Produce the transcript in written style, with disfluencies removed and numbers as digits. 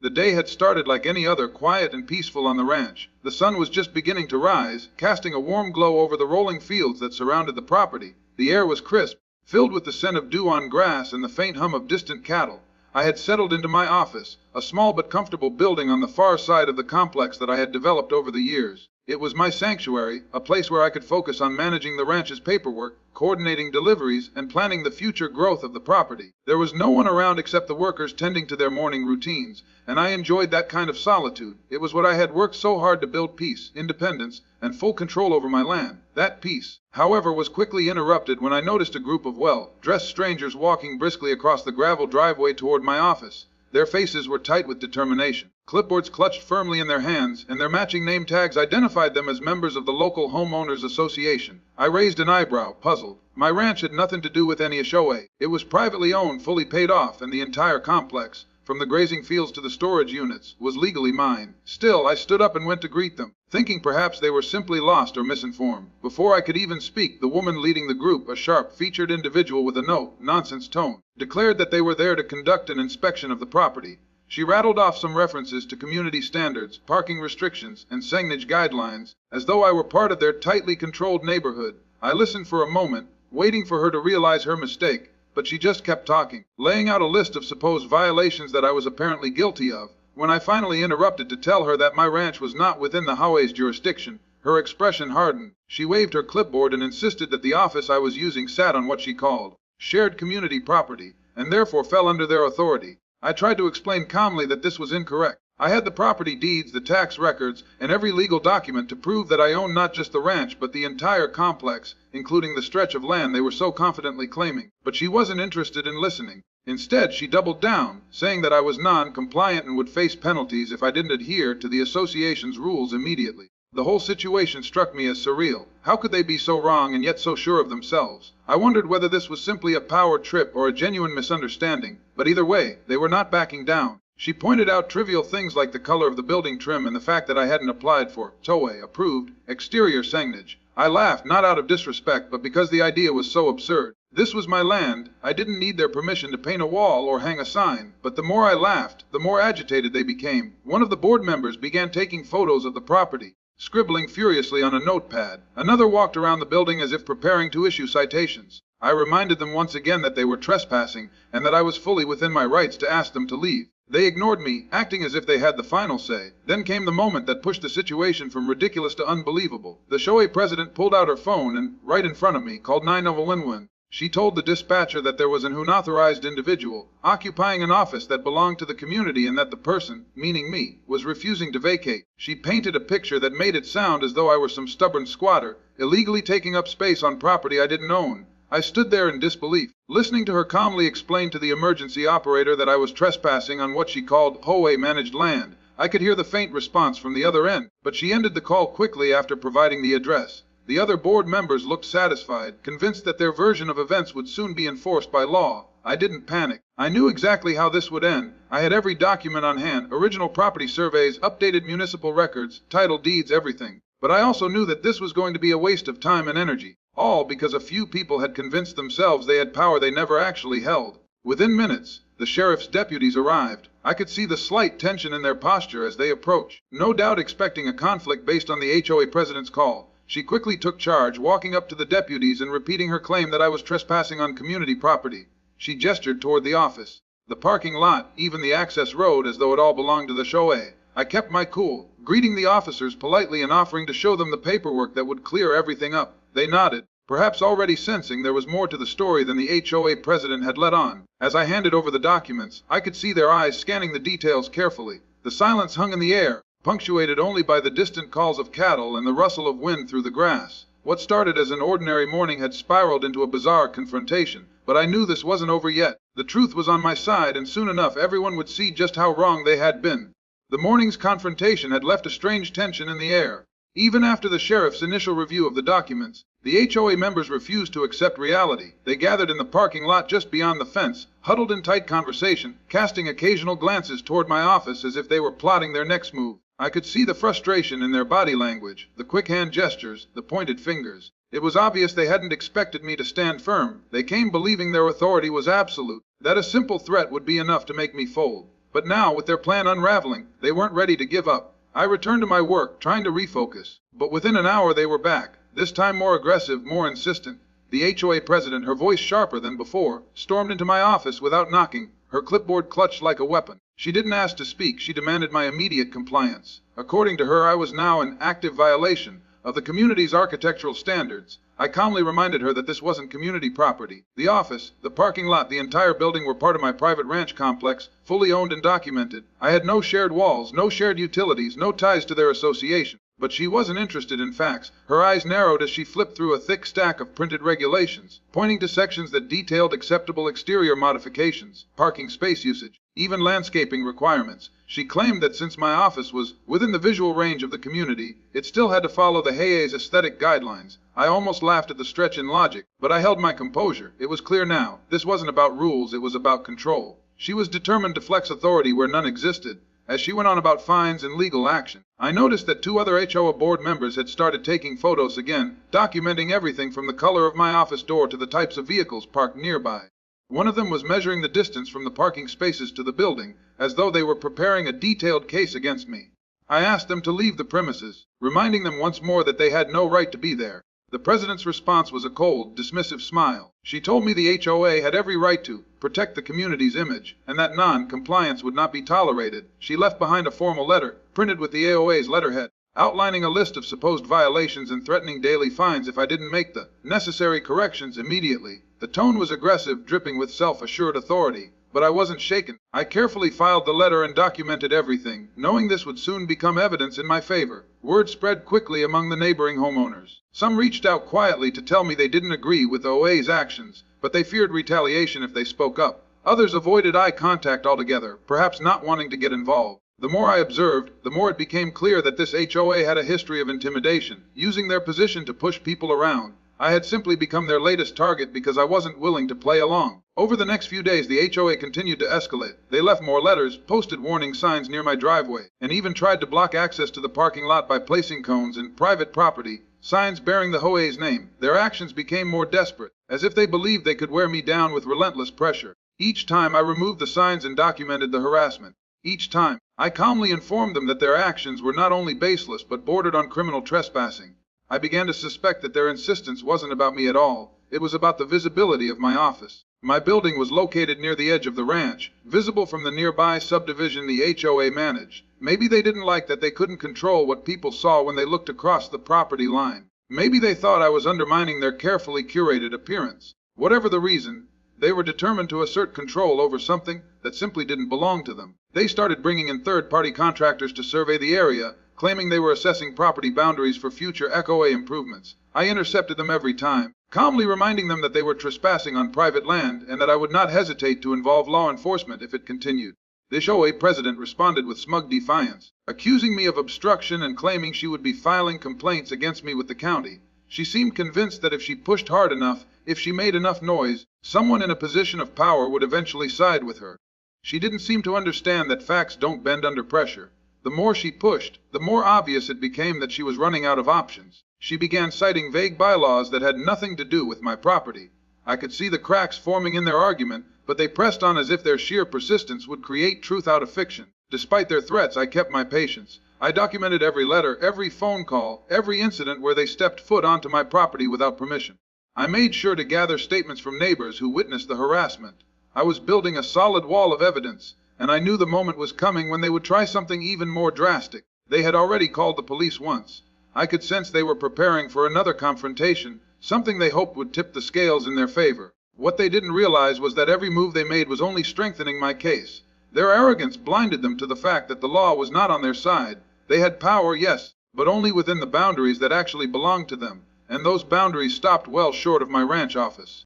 The day had started like any other, quiet and peaceful on the ranch. The sun was just beginning to rise, casting a warm glow over the rolling fields that surrounded the property. The air was crisp, filled with the scent of dew on grass and the faint hum of distant cattle. I had settled into my office, a small but comfortable building on the far side of the complex that I had developed over the years. It was my sanctuary, a place where I could focus on managing the ranch's paperwork, coordinating deliveries, and planning the future growth of the property. There was no one around except the workers tending to their morning routines, and I enjoyed that kind of solitude. It was what I had worked so hard to build: peace, independence, and full control over my land. That peace, however, was quickly interrupted when I noticed a group of well-dressed strangers walking briskly across the gravel driveway toward my office. Their faces were tight with determination. Clipboards clutched firmly in their hands, and their matching name tags identified them as members of the local homeowners association. I raised an eyebrow, puzzled. My ranch had nothing to do with any HOA. It was privately owned, fully paid off, and the entire complex, from the grazing fields to the storage units, was legally mine. Still, I stood up and went to greet them, thinking perhaps they were simply lost or misinformed. Before I could even speak, the woman leading the group, a sharp-featured individual with a no-nonsense tone, declared that they were there to conduct an inspection of the property. She rattled off some references to community standards, parking restrictions, and signage guidelines, as though I were part of their tightly controlled neighborhood. I listened for a moment, waiting for her to realize her mistake, but she just kept talking, laying out a list of supposed violations that I was apparently guilty of. When I finally interrupted to tell her that my ranch was not within the HOA's jurisdiction, her expression hardened. She waved her clipboard and insisted that the office I was using sat on what she called shared community property, and therefore fell under their authority. I tried to explain calmly that this was incorrect. I had the property deeds, the tax records, and every legal document to prove that I owned not just the ranch but the entire complex, including the stretch of land they were so confidently claiming. But she wasn't interested in listening. Instead, she doubled down, saying that I was non-compliant and would face penalties if I didn't adhere to the association's rules immediately. The whole situation struck me as surreal. How could they be so wrong and yet so sure of themselves? I wondered whether this was simply a power trip or a genuine misunderstanding, but either way, they were not backing down. She pointed out trivial things like the color of the building trim and the fact that I hadn't applied for HOA-approved exterior signage. I laughed, not out of disrespect, but because the idea was so absurd. This was my land. I didn't need their permission to paint a wall or hang a sign. But the more I laughed, the more agitated they became. One of the board members began taking photos of the property, scribbling furiously on a notepad. Another walked around the building as if preparing to issue citations. I reminded them once again that they were trespassing and that I was fully within my rights to ask them to leave. They ignored me, acting as if they had the final say. Then came the moment that pushed the situation from ridiculous to unbelievable. The HOA president pulled out her phone and, right in front of me, called 911. She told the dispatcher that there was an unauthorized individual occupying an office that belonged to the community and that the person, meaning me, was refusing to vacate. She painted a picture that made it sound as though I were some stubborn squatter, illegally taking up space on property I didn't own. I stood there in disbelief, listening to her calmly explain to the emergency operator that I was trespassing on what she called HOA-managed land. I could hear the faint response from the other end, but she ended the call quickly after providing the address. The other board members looked satisfied, convinced that their version of events would soon be enforced by law. I didn't panic. I knew exactly how this would end. I had every document on hand, original property surveys, updated municipal records, title deeds, everything. But I also knew that this was going to be a waste of time and energy. All because a few people had convinced themselves they had power they never actually held. Within minutes, the sheriff's deputies arrived. I could see the slight tension in their posture as they approached, no doubt expecting a conflict based on the HOA president's call. She quickly took charge, walking up to the deputies and repeating her claim that I was trespassing on community property. She gestured toward the office, the parking lot, even the access road, as though it all belonged to the HOA. I kept my cool, greeting the officers politely and offering to show them the paperwork that would clear everything up. They nodded, perhaps already sensing there was more to the story than the HOA president had let on. As I handed over the documents, I could see their eyes scanning the details carefully. The silence hung in the air, punctuated only by the distant calls of cattle and the rustle of wind through the grass. What started as an ordinary morning had spiraled into a bizarre confrontation, but I knew this wasn't over yet. The truth was on my side, and soon enough everyone would see just how wrong they had been. The morning's confrontation had left a strange tension in the air. Even after the sheriff's initial review of the documents, the HOA members refused to accept reality. They gathered in the parking lot just beyond the fence, huddled in tight conversation, casting occasional glances toward my office as if they were plotting their next move. I could see the frustration in their body language, the quick hand gestures, the pointed fingers. It was obvious they hadn't expected me to stand firm. They came believing their authority was absolute, that a simple threat would be enough to make me fold. But now, with their plan unraveling, they weren't ready to give up. I returned to my work, trying to refocus. But within an hour they were back, this time more aggressive, more insistent. The HOA president, her voice sharper than before, stormed into my office without knocking, her clipboard clutched like a weapon. She didn't ask to speak, she demanded my immediate compliance. According to her, I was now in active violation of the community's architectural standards. I calmly reminded her that this wasn't community property. The office, the parking lot, the entire building were part of my private ranch complex, fully owned and documented. I had no shared walls, no shared utilities, no ties to their association. But she wasn't interested in facts. Her eyes narrowed as she flipped through a thick stack of printed regulations, pointing to sections that detailed acceptable exterior modifications, parking space usage, even landscaping requirements. She claimed that since my office was within the visual range of the community, it still had to follow the HOA's aesthetic guidelines. I almost laughed at the stretch in logic, but I held my composure. It was clear now. This wasn't about rules, it was about control. She was determined to flex authority where none existed. As she went on about fines and legal action, I noticed that 2 other HOA board members had started taking photos again, documenting everything from the color of my office door to the types of vehicles parked nearby. One of them was measuring the distance from the parking spaces to the building, as though they were preparing a detailed case against me. I asked them to leave the premises, reminding them once more that they had no right to be there. The president's response was a cold, dismissive smile. She told me the HOA had every right to protect the community's image, and that non-compliance would not be tolerated. She left behind a formal letter, printed with the HOA's letterhead, outlining a list of supposed violations and threatening daily fines if I didn't make the necessary corrections immediately. The tone was aggressive, dripping with self-assured authority. But I wasn't shaken. I carefully filed the letter and documented everything, knowing this would soon become evidence in my favor. Word spread quickly among the neighboring homeowners. Some reached out quietly to tell me they didn't agree with the OA's actions, but they feared retaliation if they spoke up. Others avoided eye contact altogether, perhaps not wanting to get involved. The more I observed, the more it became clear that this HOA had a history of intimidation, using their position to push people around. I had simply become their latest target because I wasn't willing to play along. Over the next few days, the HOA continued to escalate. They left more letters, posted warning signs near my driveway, and even tried to block access to the parking lot by placing cones in private property, signs bearing the HOA's name. Their actions became more desperate, as if they believed they could wear me down with relentless pressure. Each time I removed the signs and documented the harassment. Each time, I calmly informed them that their actions were not only baseless but bordered on criminal trespassing. I began to suspect that their insistence wasn't about me at all. It was about the visibility of my office. My building was located near the edge of the ranch, visible from the nearby subdivision the HOA managed. Maybe they didn't like that they couldn't control what people saw when they looked across the property line. Maybe they thought I was undermining their carefully curated appearance. Whatever the reason, they were determined to assert control over something that simply didn't belong to them. They started bringing in third-party contractors to survey the area, claiming they were assessing property boundaries for future HOA improvements. I intercepted them every time, calmly reminding them that they were trespassing on private land and that I would not hesitate to involve law enforcement if it continued. The HOA president responded with smug defiance, accusing me of obstruction and claiming she would be filing complaints against me with the county. She seemed convinced that if she pushed hard enough, if she made enough noise, someone in a position of power would eventually side with her. She didn't seem to understand that facts don't bend under pressure. The more she pushed, the more obvious it became that she was running out of options. She began citing vague bylaws that had nothing to do with my property. I could see the cracks forming in their argument, but they pressed on as if their sheer persistence would create truth out of fiction. Despite their threats, I kept my patience. I documented every letter, every phone call, every incident where they stepped foot onto my property without permission. I made sure to gather statements from neighbors who witnessed the harassment. I was building a solid wall of evidence, and I knew the moment was coming when they would try something even more drastic. They had already called the police once. I could sense they were preparing for another confrontation, something they hoped would tip the scales in their favor. What they didn't realize was that every move they made was only strengthening my case. Their arrogance blinded them to the fact that the law was not on their side. They had power, yes, but only within the boundaries that actually belonged to them, and those boundaries stopped well short of my ranch office.